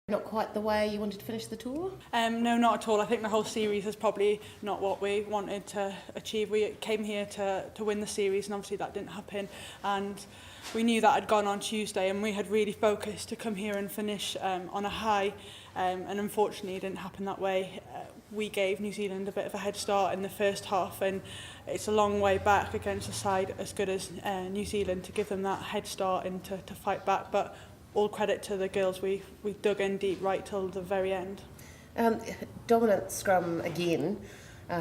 Not quite the way you wanted to finish the tour? No, not at all. I think the whole series is probably not what we wanted to achieve. We came here to win the series, and obviously that didn't happen. And we knew that had gone on Tuesday, and we had really focused to come here and finish on a high. And unfortunately, it didn't happen that way. We gave New Zealand a bit of a head start in the first half, and it's a long way back against a side as good as New Zealand to give them that head start and to fight back. But all credit to the girls, we dug in deep right till the very end. Dominant scrum again,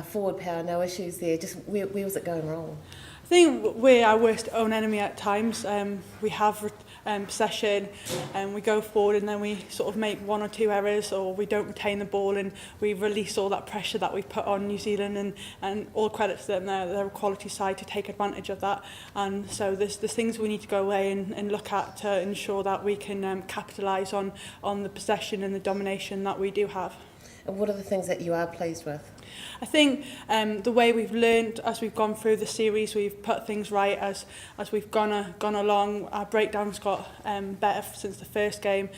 forward power, no issues there. Just where was it going wrong? I think we're our worst own enemy at times. We have possession and we go forward and then we sort of make one or two errors, or we don't retain the ball and we release all that pressure that we've put on New Zealand, and all credit to them. They're a quality side to take advantage of that, and so there's things we need to go away and look at to ensure that we can capitalise on the possession and the domination that we do have. And what are the things that you are pleased with? I think the way we've learned as we've gone through the series, we've put things right as we've gone along. Our breakdowns got better since the first game.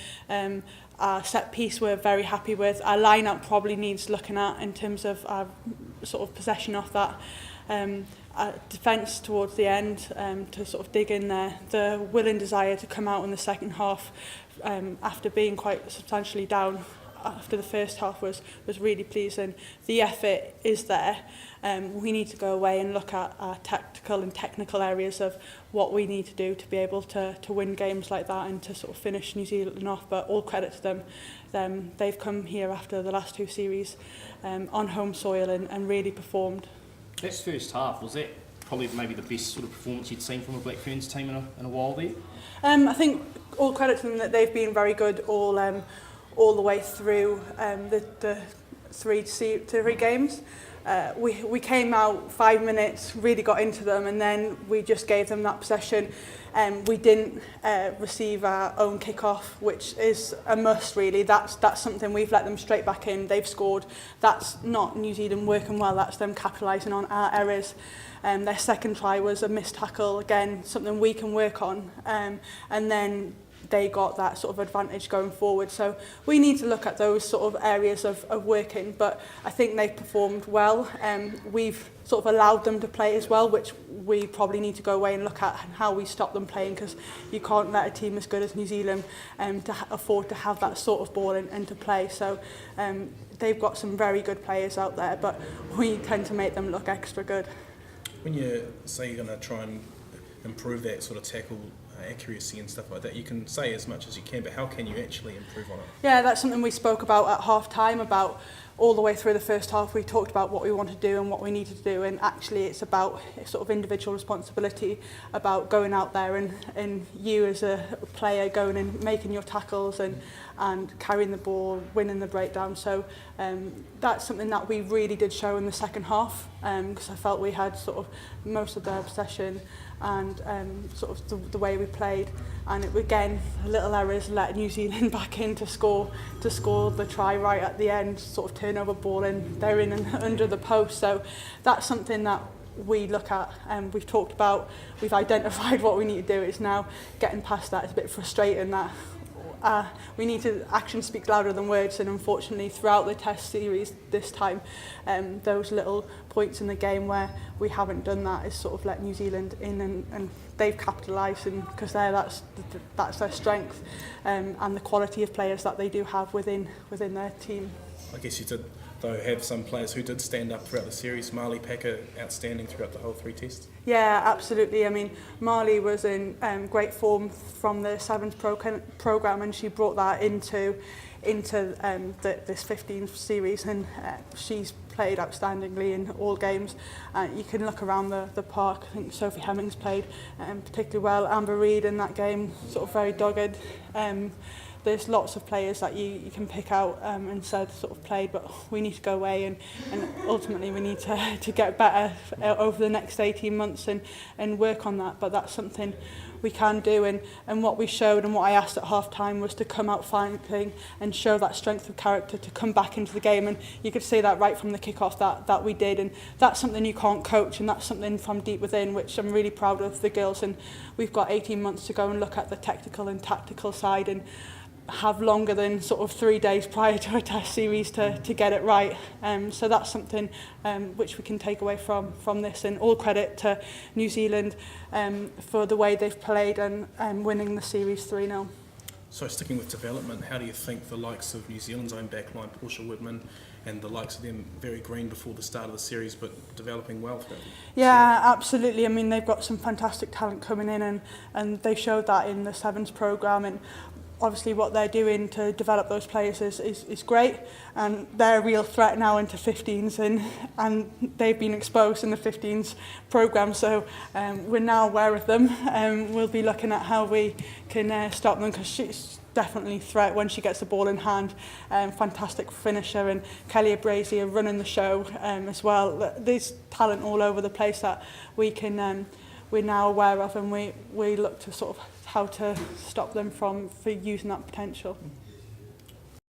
Our set piece we're very happy with. Our line-up probably needs looking at in terms of our sort of possession off that. Our defence towards the end to sort of dig in there. The will and desire to come out in the second half after being quite substantially down after the first half was really pleasing. The effort is there. We need to go away and look at our tactical and technical areas of what we need to do to be able to win games like that and to sort of finish New Zealand off. But all credit to them. They've come here after the last two series on home soil and really performed. This first half, was that probably maybe the best sort of performance you'd seen from a Black Ferns team in a while there? I think all credit to them that they've been very good all the way through the three games. We came out 5 minutes, really got into them, and then we just gave them that possession. We didn't receive our own kick-off, which is a must really. That's something we've let them straight back in. They've scored. That's not New Zealand working well, that's them capitalising on our errors. Their second try was a missed tackle, again, something we can work on. And then they got that sort of advantage going forward. So we need to look at those sort of areas of working, but I think they've performed well. We've sort of allowed them to play as well, which we probably need to go away and look at how we stop them playing, because you can't let a team as good as New Zealand to afford to have that sort of ball and to play. So they've got some very good players out there, but we tend to make them look extra good. When you say you're going to try and improve that sort of tackle accuracy and stuff like that, you can say as much as you can, but how can you actually improve on it? Yeah, that's something we spoke about at half time. About all the way through the first half, we talked about what we wanted to do and what we needed to do, and actually it's about sort of individual responsibility, about going out there and you as a player going and making your tackles and carrying the ball, winning the breakdown. So that's something that we really did show in the second half, because I felt we had sort of most of their possession and sort of the way we played, and it, again, little errors let New Zealand back in to score the try right at the end, sort of turnover ball, and they're in and under the post. So that's something that we look at, and we've talked about, we've identified what we need to do. It's now getting past that. It's a bit frustrating that we need to, action speaks louder than words, and unfortunately throughout the test series this time, those little points in the game where we haven't done that is sort of let New Zealand in, and they've capitalised, and because that's their strength, and the quality of players that they do have within their team. I guess you did though have some players who did stand up throughout the series. Marley Packer outstanding throughout the whole three tests. Yeah, absolutely. I mean, Marley was in great form from the Sevens programme, and she brought that into this 15th series, and she's played outstandingly in all games. You can look around the park. I think Sophie Hemmings played particularly well. Amber Reid in that game, sort of very dogged. There's lots of players that you can pick out and said sort of played, but we need to go away and ultimately we need to get better over the next 18 months and work on that. But that's something we can do, and what we showed and what I asked at half time was to come out fighting and show that strength of character to come back into the game, and you could see that right from the kick-off that we did, and that's something you can't coach, and that's something from deep within, which I'm really proud of the girls. And we've got 18 months to go and look at the technical and tactical side, and have longer than sort of 3 days prior to a test series to get it right. So that's something which we can take away from this, and all credit to New Zealand for the way they've played and winning the series 3-0. So sticking with development, how do you think the likes of New Zealand's own backline, Portia Whitman, and the likes of them, very green before the start of the series, but developing well throughout the Yeah, absolutely. I mean, they've got some fantastic talent coming in, and they showed that in the Sevens programme, and obviously what they're doing to develop those players is great, and they're a real threat now into 15s, and they've been exposed in the 15s programme, so we're now aware of them, and we'll be looking at how we can stop them, because she's definitely a threat when she gets the ball in hand. Fantastic finisher, and Kelly Brazier running the show as well. There's talent all over the place that we can we're now aware of, and we look to sort of how to stop them for using that potential.